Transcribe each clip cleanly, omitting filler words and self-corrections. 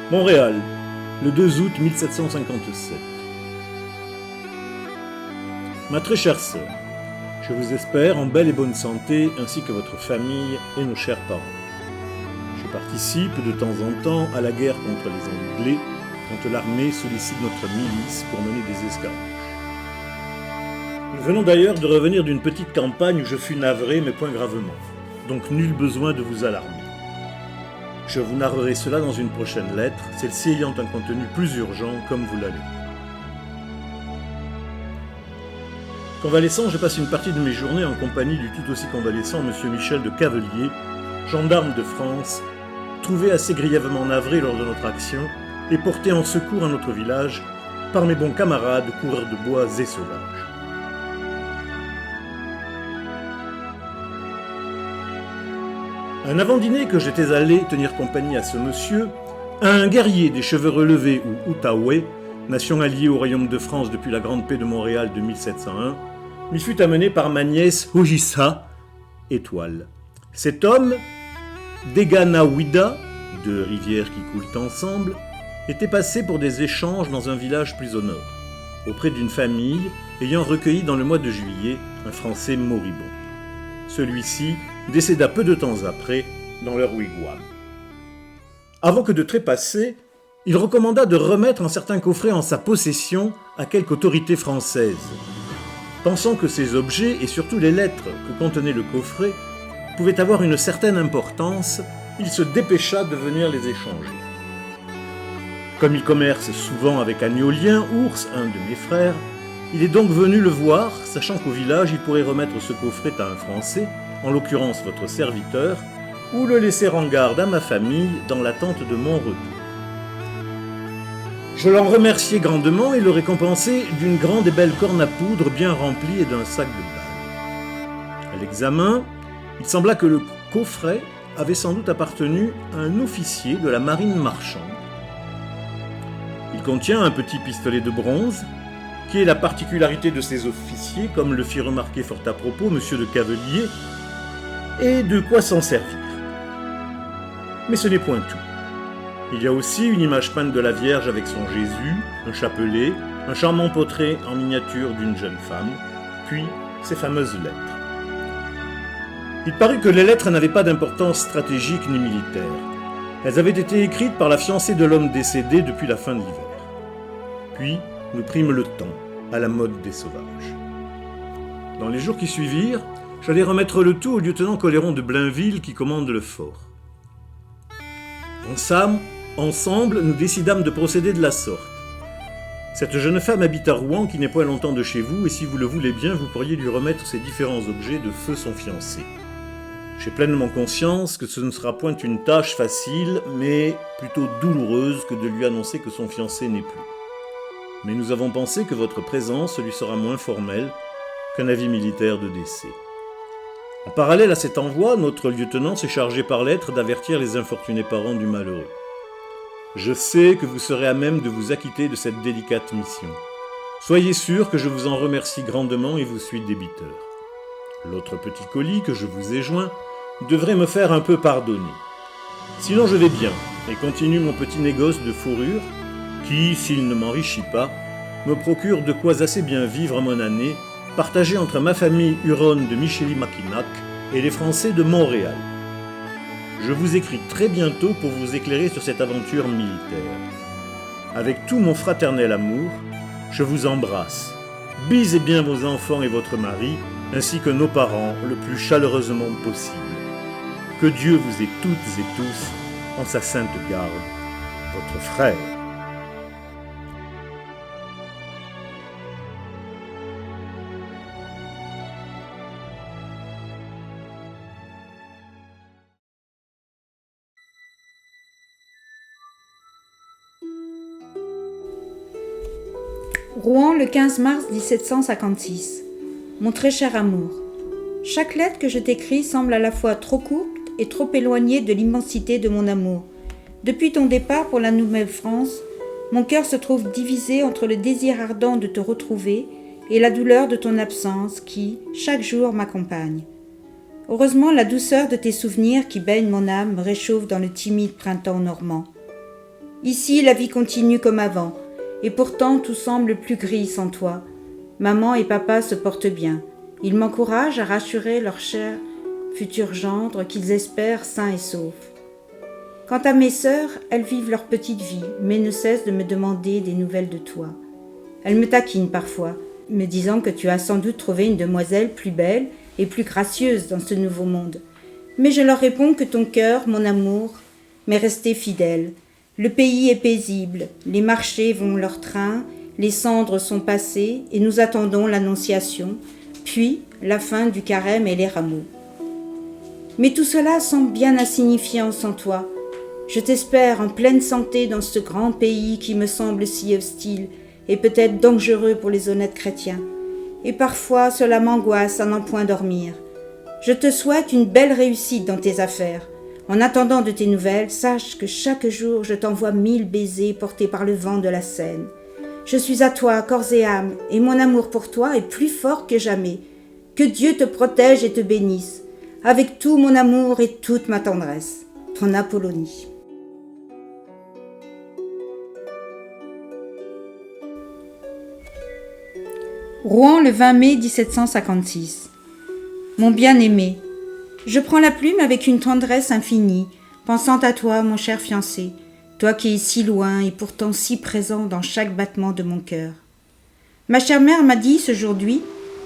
Montréal, le 2 août 1757. Ma très chère sœur, je vous espère en belle et bonne santé, ainsi que votre famille et nos chers parents. Je participe de temps en temps à la guerre contre les Anglais, quand l'armée sollicite notre milice pour mener des escarmouches. Nous venons d'ailleurs de revenir d'une petite campagne où je fus navré, mais point gravement, donc nul besoin de vous alarmer. Je vous narrerai cela dans une prochaine lettre, celle-ci ayant un contenu plus urgent, comme vous l'allez. Convalescent, je passe une partie de mes journées en compagnie du tout aussi convalescent M. Michel de Cavelier, gendarme de France, trouvé assez grièvement navré lors de notre action et porté en secours à notre village par mes bons camarades coureurs de bois et sauvages. Un avant-dîner que j'étais allé tenir compagnie à ce monsieur, un guerrier des cheveux relevés ou Outaouais, nation alliée au royaume de France depuis la Grande Paix de Montréal de 1701, m'y fut amené par ma nièce Ojissa, Étoile. Cet homme, Deganawida, deux rivières qui coulent ensemble, était passé pour des échanges dans un village plus au nord, auprès d'une famille ayant recueilli dans le mois de juillet un Français moribond. Celui-ci décéda peu de temps après dans leur wigwam. Avant que de trépasser, il recommanda de remettre un certain coffret en sa possession à quelque autorité française. Pensant que ces objets, et surtout les lettres que contenait le coffret, pouvaient avoir une certaine importance, il se dépêcha de venir les échanger. Comme il commerce souvent avec Agnolien, Ours, un de mes frères, il est donc venu le voir, sachant qu'au village il pourrait remettre ce coffret à un Français, en l'occurrence votre serviteur, ou le laisser en garde à ma famille dans l'attente de mon retour. Je l'en remerciai grandement et le récompensai d'une grande et belle corne à poudre bien remplie et d'un sac de balles. À l'examen, il sembla que le coffret avait sans doute appartenu à un officier de la marine marchande. Il contient un petit pistolet de bronze, qui est la particularité de ces officiers, comme le fit remarquer fort à propos M. de Cavelier, et de quoi s'en servir. Mais ce n'est point tout. Il y a aussi une image peinte de la Vierge avec son Jésus, un chapelet, un charmant portrait en miniature d'une jeune femme, puis ces fameuses lettres. Il parut que les lettres n'avaient pas d'importance stratégique ni militaire. Elles avaient été écrites par la fiancée de l'homme décédé depuis la fin de l'hiver. Puis, nous prîmes le temps, à la mode des sauvages. Dans les jours qui suivirent, j'allai remettre le tout au lieutenant Coléron de Blainville qui commande le fort. Ensemble, nous décidâmes de procéder de la sorte. Cette jeune femme habite à Rouen qui n'est point longtemps de chez vous et si vous le voulez bien, vous pourriez lui remettre ces différents objets de feu son fiancé. J'ai pleinement conscience que ce ne sera point une tâche facile, mais plutôt douloureuse que de lui annoncer que son fiancé n'est plus. Mais nous avons pensé que votre présence lui sera moins formelle qu'un avis militaire de décès. En parallèle à cet envoi, notre lieutenant s'est chargé par lettre d'avertir les infortunés parents du malheureux. Je sais que vous serez à même de vous acquitter de cette délicate mission. Soyez sûr que je vous en remercie grandement et vous suis débiteur. L'autre petit colis que je vous ai joint devrait me faire un peu pardonner. Sinon je vais bien et continue mon petit négoce de fourrure qui, s'il ne m'enrichit pas, me procure de quoi assez bien vivre mon année, partagée entre ma famille huronne de Michilimackinac et les Français de Montréal. Je vous écris très bientôt pour vous éclairer sur cette aventure militaire. Avec tout mon fraternel amour, je vous embrasse. Bisez bien vos enfants et votre mari, ainsi que nos parents, le plus chaleureusement possible. Que Dieu vous ait toutes et tous en sa sainte garde. Votre frère. Rouen, le 15 mars 1756. Mon très cher amour, chaque lettre que je t'écris semble à la fois trop courte et trop éloignée de l'immensité de mon amour. Depuis ton départ pour la Nouvelle-France, mon cœur se trouve divisé entre le désir ardent de te retrouver et la douleur de ton absence qui, chaque jour, m'accompagne. Heureusement, la douceur de tes souvenirs qui baignent mon âme me réchauffe dans le timide printemps normand. Ici, la vie continue comme avant, et pourtant tout semble plus gris sans toi. Maman et papa se portent bien. Ils m'encouragent à rassurer leur cher futur gendre qu'ils espèrent sains et saufs. Quant à mes sœurs, elles vivent leur petite vie, mais ne cessent de me demander des nouvelles de toi. Elles me taquinent parfois, me disant que tu as sans doute trouvé une demoiselle plus belle et plus gracieuse dans ce nouveau monde. Mais je leur réponds que ton cœur, mon amour, m'est resté fidèle. Le pays est paisible, les marchés vont leur train, les cendres sont passées et nous attendons l'annonciation, puis la fin du carême et les rameaux. Mais tout cela semble bien insignifiant sans toi. Je t'espère en pleine santé dans ce grand pays qui me semble si hostile et peut-être dangereux pour les honnêtes chrétiens. Et parfois cela m'angoisse à n'en point dormir. Je te souhaite une belle réussite dans tes affaires. En attendant de tes nouvelles, sache que chaque jour je t'envoie 1000 baisers portés par le vent de la Seine. Je suis à toi, corps et âme, et mon amour pour toi est plus fort que jamais. Que Dieu te protège et te bénisse, avec tout mon amour et toute ma tendresse. Ton Apollonie. Rouen, le 20 mai 1756. Mon bien-aimé, je prends la plume avec une tendresse infinie, pensant à toi, mon cher fiancé, toi qui es si loin et pourtant si présent dans chaque battement de mon cœur. Ma chère mère m'a dit ce jour-là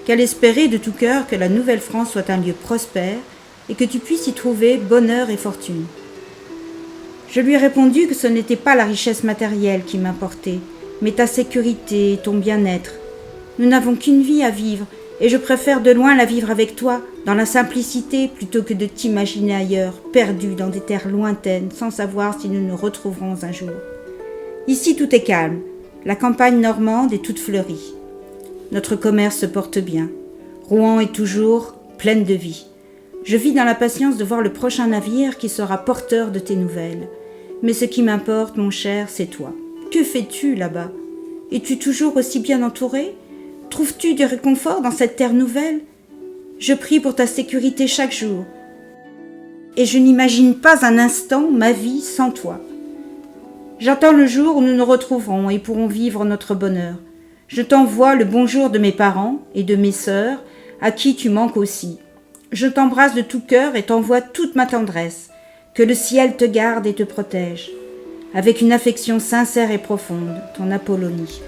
qu'elle espérait de tout cœur que la Nouvelle-France soit un lieu prospère et que tu puisses y trouver bonheur et fortune. Je lui ai répondu que ce n'était pas la richesse matérielle qui m'importait, mais ta sécurité et ton bien-être. Nous n'avons qu'une vie à vivre, et je préfère de loin la vivre avec toi, dans la simplicité, plutôt que de t'imaginer ailleurs, perdu dans des terres lointaines, sans savoir si nous nous retrouverons un jour. Ici tout est calme, la campagne normande est toute fleurie. Notre commerce se porte bien. Rouen est toujours pleine de vie. Je vis dans la patience de voir le prochain navire qui sera porteur de tes nouvelles. Mais ce qui m'importe, mon cher, c'est toi. Que fais-tu là-bas? Es-tu toujours aussi bien entouré? Trouves-tu du réconfort dans cette terre nouvelle? Je prie pour ta sécurité chaque jour. Et je n'imagine pas un instant ma vie sans toi. J'attends le jour où nous nous retrouverons et pourrons vivre notre bonheur. Je t'envoie le bonjour de mes parents et de mes sœurs, à qui tu manques aussi. Je t'embrasse de tout cœur et t'envoie toute ma tendresse. Que le ciel te garde et te protège. Avec une affection sincère et profonde, ton Apollonie.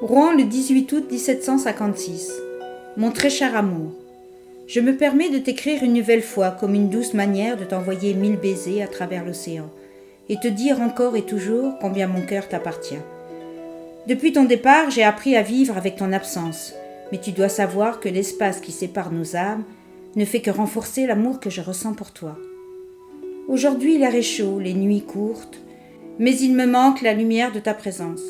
Rouen, le 18 août 1756. Mon très cher amour, je me permets de t'écrire une nouvelle fois comme une douce manière de t'envoyer 1000 baisers à travers l'océan et te dire encore et toujours combien mon cœur t'appartient. Depuis ton départ, j'ai appris à vivre avec ton absence, mais tu dois savoir que l'espace qui sépare nos âmes ne fait que renforcer l'amour que je ressens pour toi. Aujourd'hui, l'air est chaud, les nuits courtes, mais il me manque la lumière de ta présence.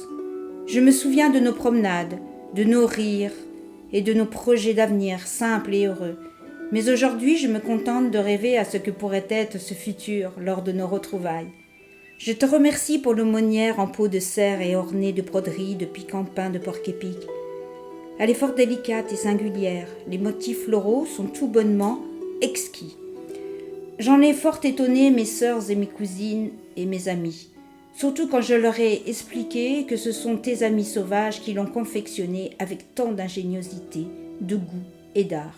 Je me souviens de nos promenades, de nos rires et de nos projets d'avenir simples et heureux. Mais aujourd'hui, je me contente de rêver à ce que pourrait être ce futur lors de nos retrouvailles. Je te remercie pour l'aumônière en peau de cerf et ornée de broderies de piquants peints de porc-épic. Elle est fort délicate et singulière. Les motifs floraux sont tout bonnement exquis. J'en ai fort étonné mes sœurs et mes cousines et mes amis. Surtout quand je leur ai expliqué que ce sont tes amis sauvages qui l'ont confectionné avec tant d'ingéniosité, de goût et d'art.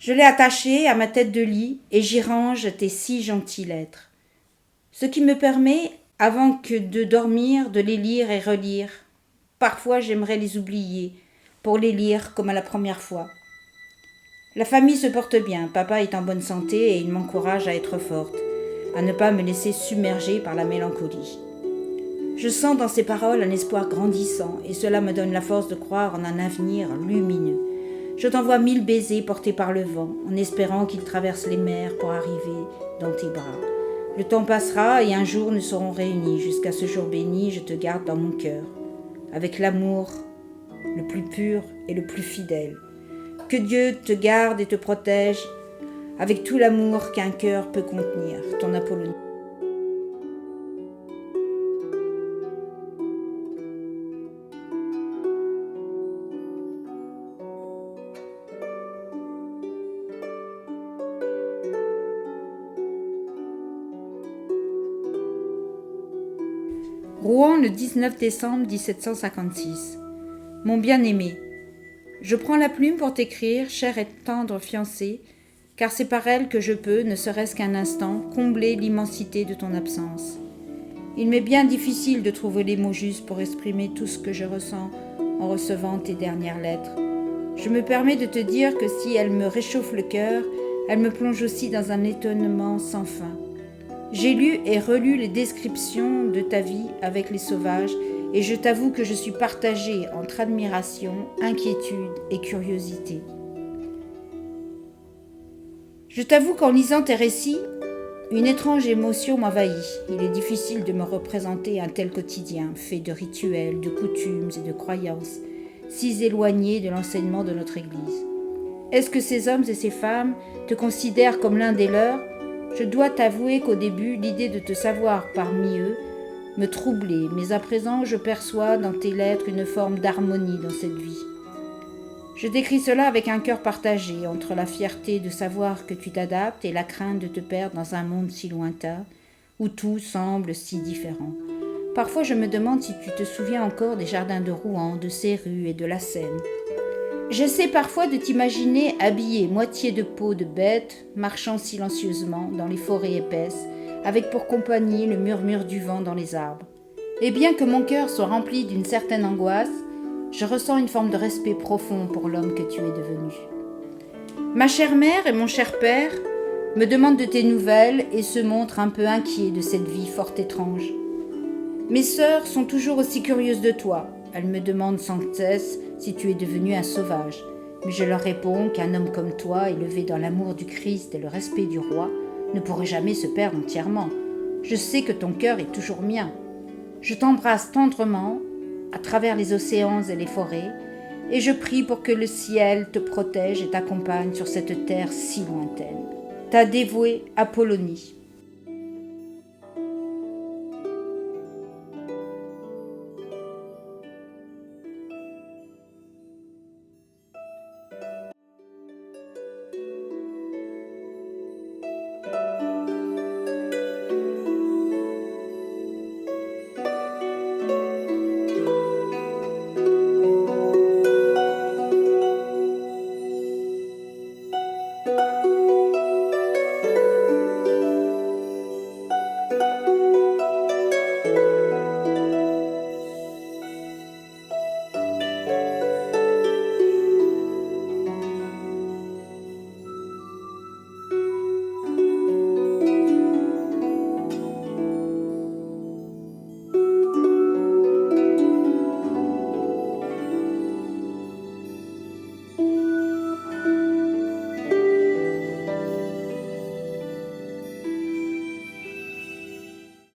Je l'ai attaché à ma tête de lit et j'y range tes si gentils lettres. Ce qui me permet, avant que de dormir, de les lire et relire. Parfois j'aimerais les oublier, pour les lire comme à la première fois. La famille se porte bien, papa est en bonne santé et il m'encourage à être forte, à ne pas me laisser submerger par la mélancolie. Je sens dans ses paroles un espoir grandissant et cela me donne la force de croire en un avenir lumineux. Je t'envoie 1000 baisers portés par le vent, en espérant qu'ils traversent les mers pour arriver dans tes bras. Le temps passera et un jour nous serons réunis. Jusqu'à ce jour béni, je te garde dans mon cœur, avec l'amour le plus pur et le plus fidèle. Que Dieu te garde et te protège avec tout l'amour qu'un cœur peut contenir. Ton Apollonie. Rouen, le 19 décembre 1756. Mon bien-aimé, je prends la plume pour t'écrire, chère et tendre fiancée, car c'est par elle que je peux, ne serait-ce qu'un instant, combler l'immensité de ton absence. Il m'est bien difficile de trouver les mots justes pour exprimer tout ce que je ressens en recevant tes dernières lettres. Je me permets de te dire que si elles me réchauffent le cœur, elles me plongent aussi dans un étonnement sans fin. J'ai lu et relu les descriptions de ta vie avec les sauvages et je t'avoue que je suis partagée entre admiration, inquiétude et curiosité. Je t'avoue qu'en lisant tes récits, une étrange émotion m'envahit. Il est difficile de me représenter un tel quotidien, fait de rituels, de coutumes et de croyances, si éloignés de l'enseignement de notre Église. Est-ce que ces hommes et ces femmes te considèrent comme l'un des leurs ? Je dois t'avouer qu'au début, l'idée de te savoir parmi eux me troublait, mais à présent je perçois dans tes lettres une forme d'harmonie dans cette vie. Je décris cela avec un cœur partagé entre la fierté de savoir que tu t'adaptes et la crainte de te perdre dans un monde si lointain, où tout semble si différent. Parfois je me demande si tu te souviens encore des jardins de Rouen, de ses rues et de la Seine. J'essaie parfois de t'imaginer habillé, moitié de peau de bête, marchant silencieusement dans les forêts épaisses, avec pour compagnie le murmure du vent dans les arbres. Et bien que mon cœur soit rempli d'une certaine angoisse, je ressens une forme de respect profond pour l'homme que tu es devenu. Ma chère mère et mon cher père me demandent de tes nouvelles et se montrent un peu inquiets de cette vie fort étrange. Mes sœurs sont toujours aussi curieuses de toi. Elles me demandent sans cesse si tu es devenu un sauvage. Mais je leur réponds qu'un homme comme toi, élevé dans l'amour du Christ et le respect du roi, ne pourrait jamais se perdre entièrement. Je sais que ton cœur est toujours mien. Je t'embrasse tendrement, à travers les océans et les forêts, et je prie pour que le ciel te protège et t'accompagne sur cette terre si lointaine. Ta dévouée Apollonie.